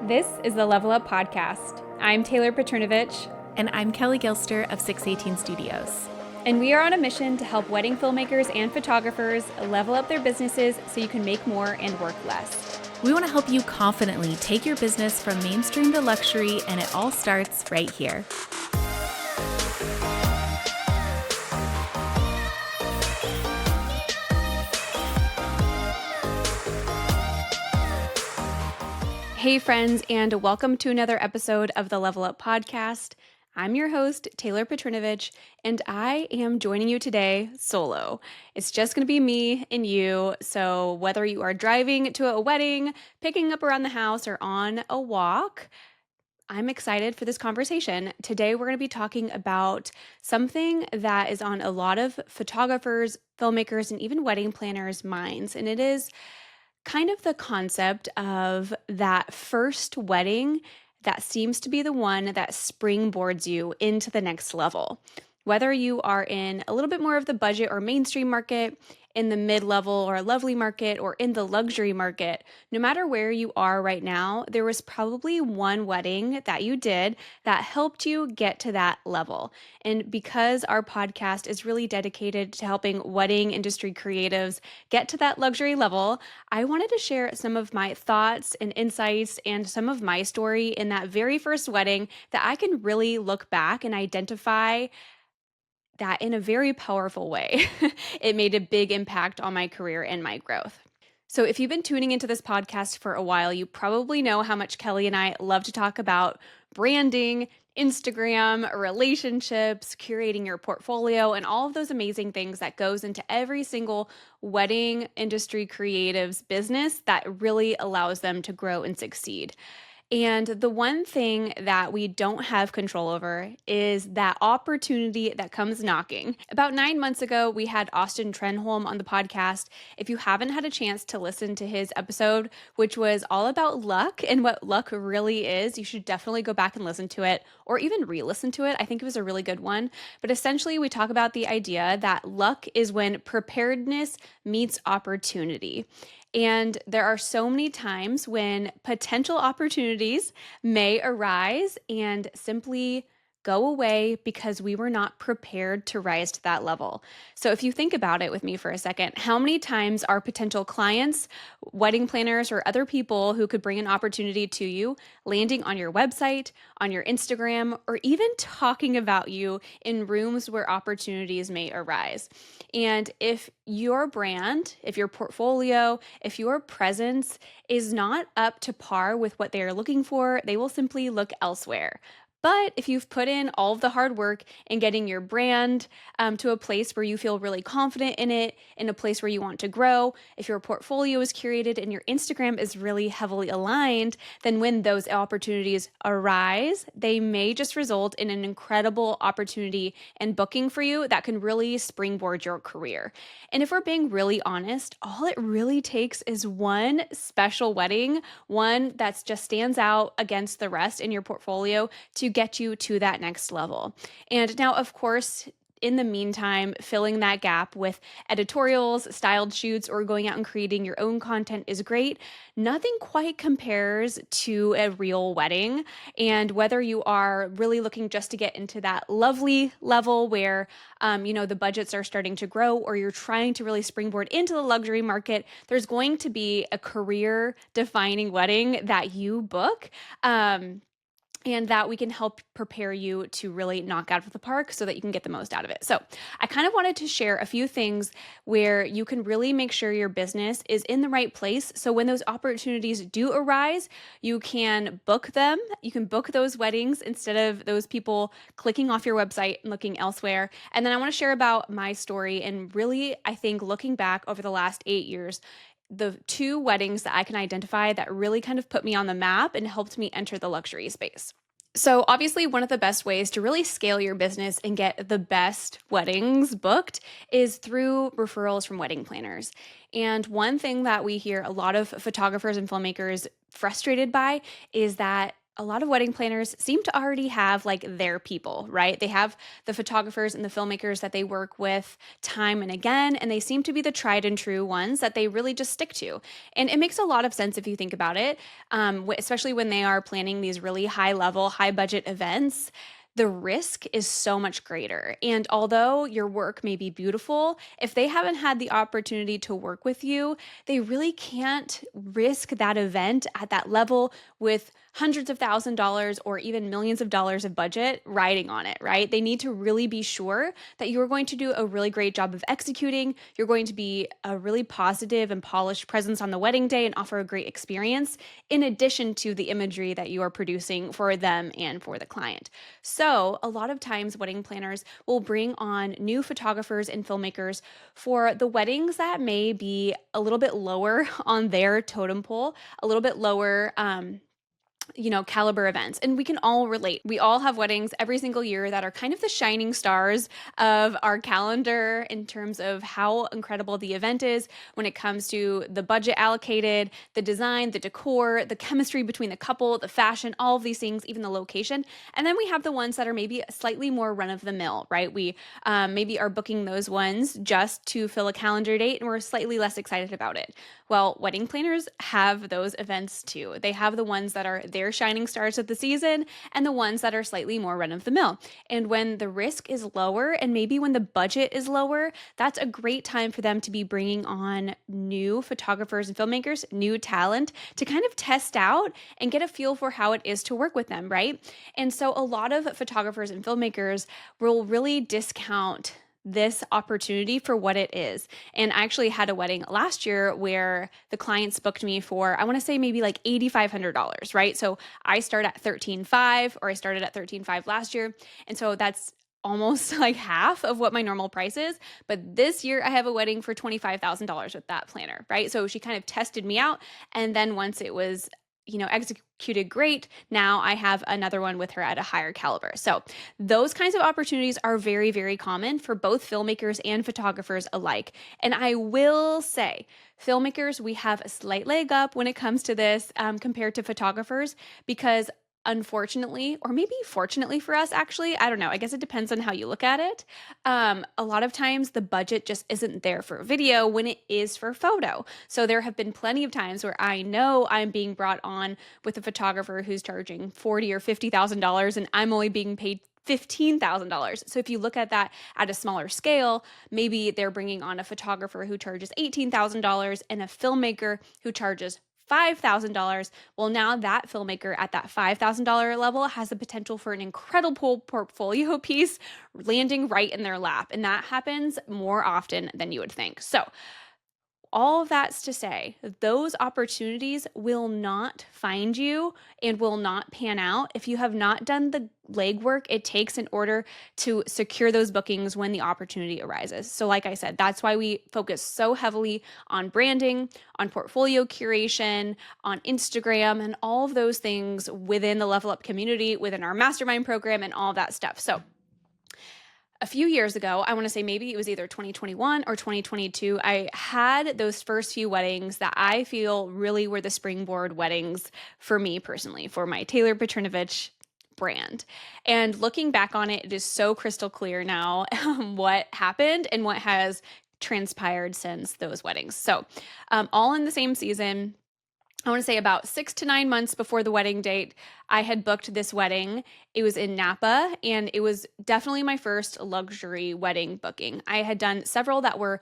This is the Level Up Podcast. I'm Taylor Petrinovich. And I'm Kelly Gilster of 618 Studios. And we are on a mission to help wedding filmmakers and photographers level up their businesses so you can make more and work less. We want to help you confidently take your business from mainstream to luxury, and it all starts right here. Hey friends, and welcome to another episode of the Level Up Podcast. I'm your host, Taylor Petrinovich, and I am joining you today solo. It's just going to be me and you, so whether you are driving to a wedding, picking up around the house, or on a walk, I'm excited for this conversation. Today, we're going to be talking about something that is on a lot of photographers, filmmakers, and even wedding planners' minds, and it is kind of the concept of that first wedding that seems to be the one that springboards you into the next level. Whether you are in a little bit more of the budget or mainstream market, in the mid-level or lovely market, or in the luxury market, no matter where you are right now, there was probably one wedding that you did that helped you get to that level. And because our podcast is really dedicated to helping wedding industry creatives get to that luxury level, I wanted to share some of my thoughts and insights and some of my story in that very first wedding that I can really look back and identify that in a very powerful way. It made a big impact on my career and my growth. So if you've been tuning into this podcast for a while, you probably know how much Kelly and I love to talk about branding, Instagram, relationships, curating your portfolio, and all of those amazing things that goes into every single wedding industry creative's business that really allows them to grow and succeed. And the one thing that we don't have control over is that opportunity that comes knocking. About 9 months ago, we had Austin Trenholm on the podcast. If you haven't had a chance to listen to his episode, which was all about luck and what luck really is, you should definitely go back and listen to it or even re-listen to it. I think it was a really good one. But essentially, we talk about the idea that luck is when preparedness meets opportunity. And there are so many times when potential opportunities may arise and simply go away because we were not prepared to rise to that level. So if you think about it with me for a second, how many times are potential clients, wedding planners, or other people who could bring an opportunity to you landing on your website, on your Instagram, or even talking about you in rooms where opportunities may arise? And if your brand, if your portfolio, if your presence is not up to par with what they are looking for, they will simply look elsewhere. But if you've put in all of the hard work in getting your brand to a place where you feel really confident in it, in a place where you want to grow, if your portfolio is curated and your Instagram is really heavily aligned, then when those opportunities arise, they may just result in an incredible opportunity and booking for you that can really springboard your career. And if we're being really honest, all it really takes is one special wedding, one that just stands out against the rest in your portfolio to get you to that next level. And now, of course, in the meantime, filling that gap with editorials, styled shoots, or going out and creating your own content is great. Nothing quite compares to a real wedding. And whether you are really looking just to get into that lovely level where, the budgets are starting to grow, or you're trying to really springboard into the luxury market, there's going to be a career-defining wedding that you book. And that we can help prepare you to really knock out of the park so that you can get the most out of it. So I kind of wanted to share a few things where you can really make sure your business is in the right place. So when those opportunities do arise, you can book them. You can book those weddings instead of those people clicking off your website and looking elsewhere. And then I want to share about my story and really, I think, looking back over the last 8 years, the two weddings that I can identify that really kind of put me on the map and helped me enter the luxury space. So obviously, one of the best ways to really scale your business and get the best weddings booked is through referrals from wedding planners. And one thing that we hear a lot of photographers and filmmakers frustrated by is that a lot of wedding planners seem to already have like their people, right? They have the photographers and the filmmakers that they work with time and again, and they seem to be the tried and true ones that they really just stick to. And it makes a lot of sense if you think about it, especially when they are planning these really high level, high budget events. The risk is so much greater. And although your work may be beautiful, if they haven't had the opportunity to work with you, they really can't risk that event at that level with hundreds of $1,000s or even millions of dollars of budget riding on it, right? They need to really be sure that you're going to do a really great job of executing. You're going to be a really positive and polished presence on the wedding day and offer a great experience, in addition to the imagery that you are producing for them and for the client. So, a lot of times, wedding planners will bring on new photographers and filmmakers for the weddings that may be a little bit lower on their totem pole, a little bit lower, caliber events. And we can all relate. We all have weddings every single year that are kind of the shining stars of our calendar in terms of how incredible the event is when it comes to the budget allocated, the design, the decor, the chemistry between the couple, the fashion, all of these things, even the location. And then we have the ones that are maybe slightly more run of the mill, right? We maybe are booking those ones just to fill a calendar date and we're slightly less excited about it. Well, wedding planners have those events too. They have the ones that are their shining stars of the season and the ones that are slightly more run of the mill. And when the risk is lower and maybe when the budget is lower, that's a great time for them to be bringing on new photographers and filmmakers, new talent to kind of test out and get a feel for how it is to work with them, right? And so a lot of photographers and filmmakers will really discount this opportunity for what it is. And I actually had a wedding last year where the clients booked me for, I want to say maybe like $8,500, right? So I start at 13.5, or I started at 13.5 last year. And so that's almost like half of what my normal price is. But this year I have a wedding for $25,000 with that planner, right? So she kind of tested me out. And then once it was executed great, now I have another one with her at a higher caliber. So those kinds of opportunities are very, very common for both filmmakers and photographers alike. And I will say, filmmakers, we have a slight leg up when it comes to this compared to photographers, because unfortunately, or maybe fortunately for us, actually, I don't know. I guess it depends on how you look at it. A lot of times the budget just isn't there for video when it is for photo. So there have been plenty of times where I know I'm being brought on with a photographer who's charging $40,000 or $50,000 and I'm only being paid $15,000. So if you look at that at a smaller scale, maybe they're bringing on a photographer who charges $18,000 and a filmmaker who charges $5,000. Well, now that filmmaker at that $5,000 level has the potential for an incredible portfolio piece landing right in their lap. And that happens more often than you would think. So all of that's to say, those opportunities will not find you and will not pan out if you have not done the legwork it takes in order to secure those bookings when the opportunity arises. So, like I said, that's why we focus so heavily on branding, on portfolio curation, on Instagram, and all of those things within the Level Up community, within our mastermind program, and all that stuff. So, a few years ago, I want to say maybe it was either 2021 or 2022, I had those first few weddings that I feel really were the springboard weddings for me personally, for my Taylor Petrinovich brand. And looking back on it, it is so crystal clear now what happened and what has transpired since those weddings. So, all in the same season. I want to say about 6 to 9 months before the wedding date, I had booked this wedding. It was in Napa, and it was definitely my first luxury wedding booking. I had done several that were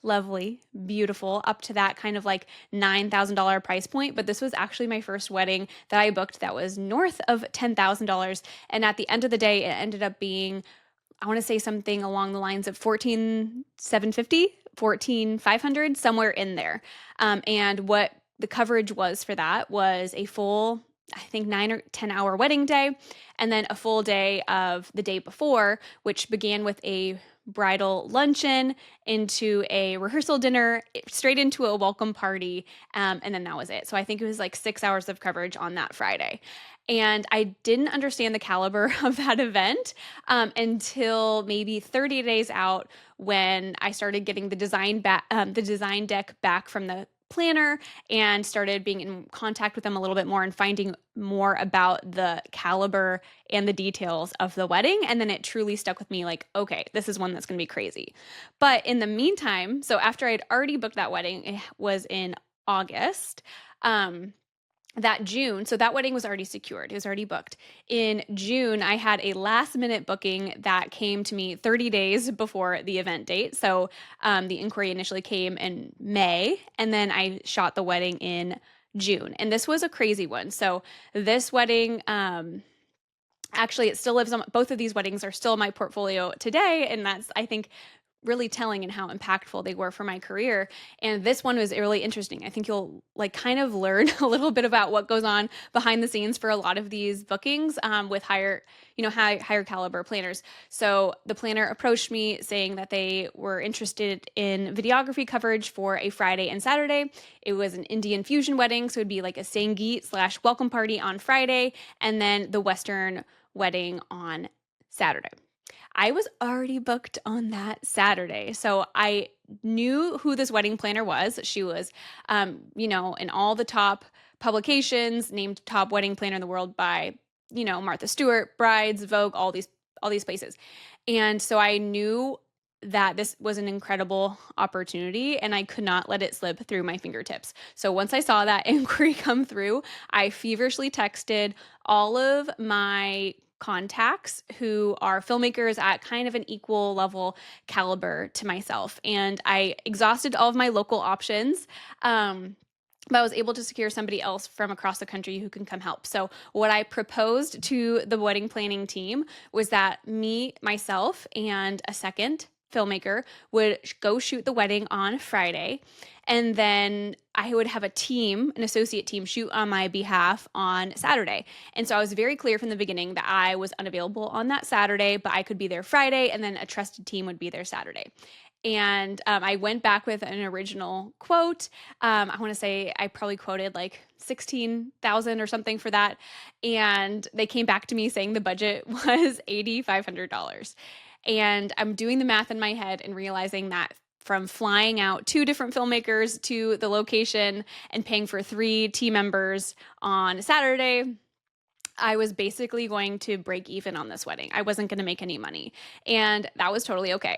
lovely, beautiful, up to that kind of like $9,000 price point. But this was actually my first wedding that I booked that was north of $10,000. And at the end of the day, it ended up being, I want to say something along the lines of 14,750, 14,500, somewhere in there. And what the coverage was for that was a full, I think, 9 or 10 hour wedding day, and then a full day of the day before, which began with a bridal luncheon into a rehearsal dinner, straight into a welcome party, and then that was it. So I think it was like 6 hours of coverage on that Friday. And I didn't understand the caliber of that event until maybe 30 days out, when I started getting the design deck back from the planner and started being in contact with them a little bit more and finding more about the caliber and the details of the wedding. And then it truly stuck with me like, okay, this is one that's going to be crazy. But in the meantime, so after I'd already booked that wedding, it was in August. That June, so that wedding was already secured. It was already booked. In June, I had a last minute booking that came to me 30 days before the event date. So the inquiry initially came in May, and then I shot the wedding in June. And this was a crazy one. So this wedding, actually, it still lives on, both of these weddings are still in my portfolio today. And that's, I think, really telling in how impactful they were for my career. And this one was really interesting. I think you'll like kind of learn a little bit about what goes on behind the scenes for a lot of these bookings with higher, higher caliber planners. So the planner approached me saying that they were interested in videography coverage for a Friday and Saturday. It was an Indian fusion wedding, so it'd be like a Sangeet/welcome party on Friday, and then the Western wedding on Saturday. I was already booked on that Saturday. So I knew who this wedding planner was. She was, in all the top publications, named top wedding planner in the world by, Martha Stewart, Brides, Vogue, all these places. And so I knew that this was an incredible opportunity and I could not let it slip through my fingertips. So once I saw that inquiry come through, I feverishly texted all of my contacts who are filmmakers at kind of an equal level caliber to myself. And I exhausted all of my local options. But I was able to secure somebody else from across the country who can come help. So what I proposed to the wedding planning team was that me, myself, and a second filmmaker would go shoot the wedding on Friday. And then I would have a team, an associate team, shoot on my behalf on Saturday. And so I was very clear from the beginning that I was unavailable on that Saturday, but I could be there Friday, and then a trusted team would be there Saturday. And I went back with an original quote. I want to say I probably quoted like 16,000 or something for that. And they came back to me saying the budget was $8,500. And I'm doing the math in my head and realizing that from flying out 2 different filmmakers to the location and paying for 3 team members on Saturday, I was basically going to break even on this wedding. I wasn't going to make any money. And that was totally okay.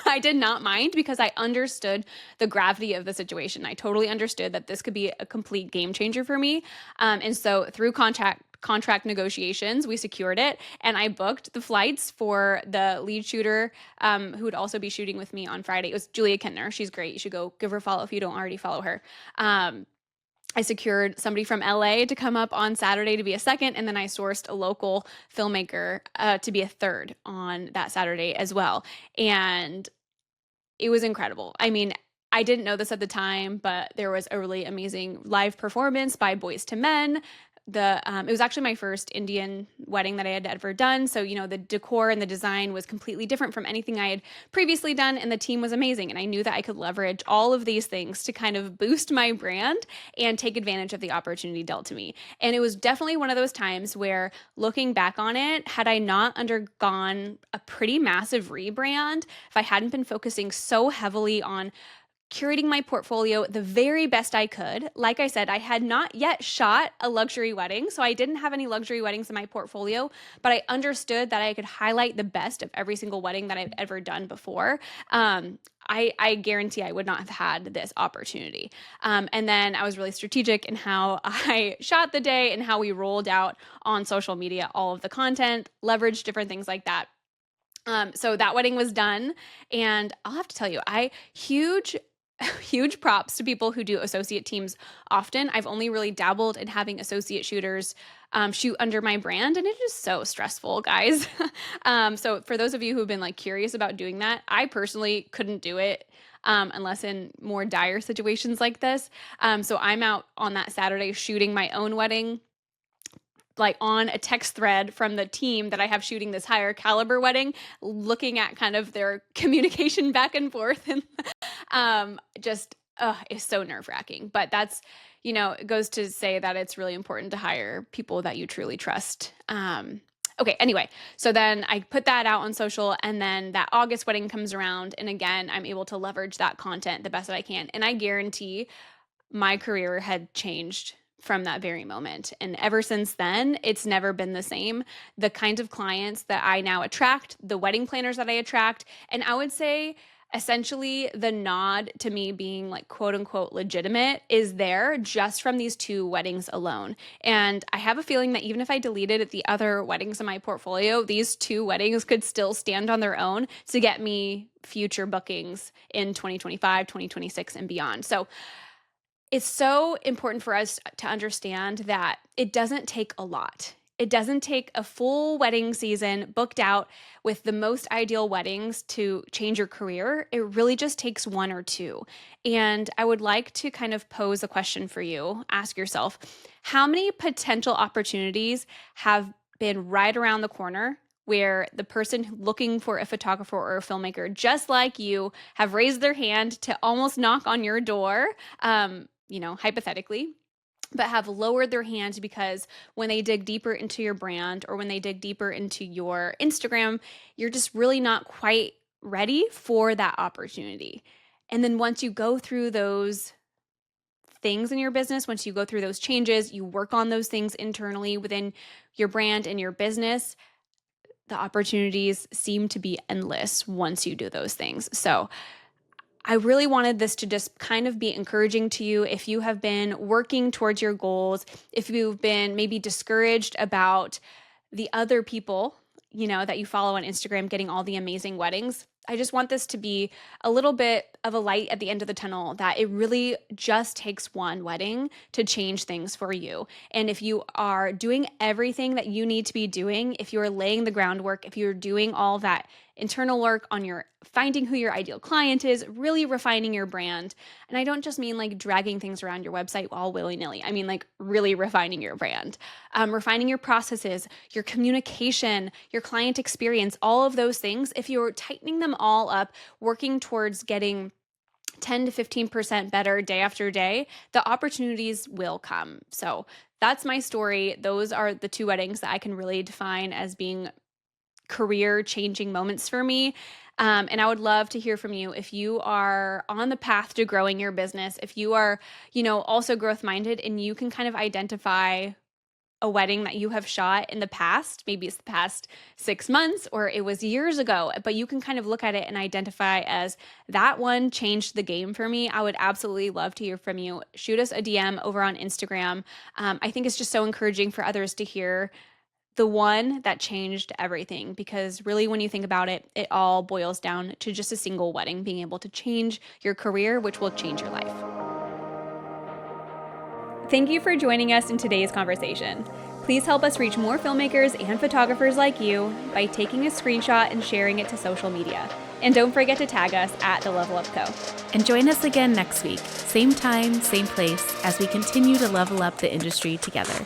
I did not mind because I understood the gravity of the situation. I totally understood that this could be a complete game changer for me. And so through contract negotiations, we secured it, and I booked the flights for the lead shooter who would also be shooting with me on Friday. It was Julia Kentner. She's great. You should go give her a follow if you don't already follow her. I secured somebody from LA to come up on Saturday to be a second, and then I sourced a local filmmaker to be a third on that Saturday as well. And it was incredible. I mean, I didn't know this at the time, but there was a really amazing live performance by Boys to Men. It was actually my first Indian wedding that I had ever done. So, the decor and the design was completely different from anything I had previously done. And the team was amazing. And I knew that I could leverage all of these things to kind of boost my brand and take advantage of the opportunity dealt to me. And it was definitely one of those times where, looking back on it, had I not undergone a pretty massive rebrand, if I hadn't been focusing so heavily on curating my portfolio the very best I could. Like I said, I had not yet shot a luxury wedding, so I didn't have any luxury weddings in my portfolio, but I understood that I could highlight the best of every single wedding that I've ever done before. I guarantee I would not have had this opportunity. And then I was really strategic in how I shot the day and how we rolled out on social media all of the content, leveraged different things like that. So that wedding was done, and I'll have to tell you, huge props to people who do associate teams often. I've only really dabbled in having associate shooters shoot under my brand, and it is so stressful, guys. So for those of you who've been like curious about doing that, I personally couldn't do it unless in more dire situations like this. So I'm out on that Saturday shooting my own wedding, like on a text thread from the team that I have shooting this higher caliber wedding, looking at kind of their communication back and forth, and just it's so nerve-wracking. But that's, it goes to say that it's really important to hire people that you truly trust. Okay, anyway, so then I put that out on social, and then that August wedding comes around, and again, I'm able to leverage that content the best that I can. And I guarantee my career had changed from that very moment. And ever since then, it's never been the same. The kinds of clients that I now attract, the wedding planners that I attract, and I would say essentially the nod to me being like quote unquote legitimate is there just from these 2 weddings alone. And I have a feeling that even if I deleted the other weddings in my portfolio, these 2 weddings could still stand on their own to get me future bookings in 2025, 2026, and beyond. So it's so important for us to understand that it doesn't take a lot. It doesn't take a full wedding season booked out with the most ideal weddings to change your career. It really just takes 1 or 2. And I would like to kind of pose a question for you. Ask yourself, how many potential opportunities have been right around the corner where the person looking for a photographer or a filmmaker, just like you, have raised their hand to almost knock on your door, hypothetically, but have lowered their hand because when they dig deeper into your brand or when they dig deeper into your Instagram, you're just really not quite ready for that opportunity. And then once you go through those things in your business, once you go through those changes, you work on those things internally within your brand and your business, the opportunities seem to be endless once you do those things. So I really wanted this to just kind of be encouraging to you if you have been working towards your goals, if you've been maybe discouraged about the other people, that you follow on Instagram getting all the amazing weddings. I just want this to be a little bit of a light at the end of the tunnel, that it really just takes 1 wedding to change things for you. And if you are doing everything that you need to be doing, if you're laying the groundwork, if you're doing all that internal work on your finding who your ideal client is, really refining your brand. And I don't just mean like dragging things around your website all willy-nilly. I mean like really refining your brand, refining your processes, your communication, your client experience, all of those things. If you're tightening them all up, working towards getting 10 to 15% better day after day, the opportunities will come. So that's my story. Those are the 2 weddings that I can really define as being career-changing moments for me. And I would love to hear from you if you are on the path to growing your business, if you are, also growth-minded and you can kind of identify a wedding that you have shot in the past, maybe it's the past 6 months or it was years ago, but you can kind of look at it and identify as that one changed the game for me. I would absolutely love to hear from you. Shoot us a DM over on Instagram. I think it's just so encouraging for others to hear the one that changed everything, because really when you think about it, it all boils down to just a single wedding being able to change your career, which will change your life. Thank you for joining us in today's conversation. Please help us reach more filmmakers and photographers like you by taking a screenshot and sharing it to social media. And don't forget to tag us at The Level Up Co. And join us again next week, same time, same place, as we continue to level up the industry together.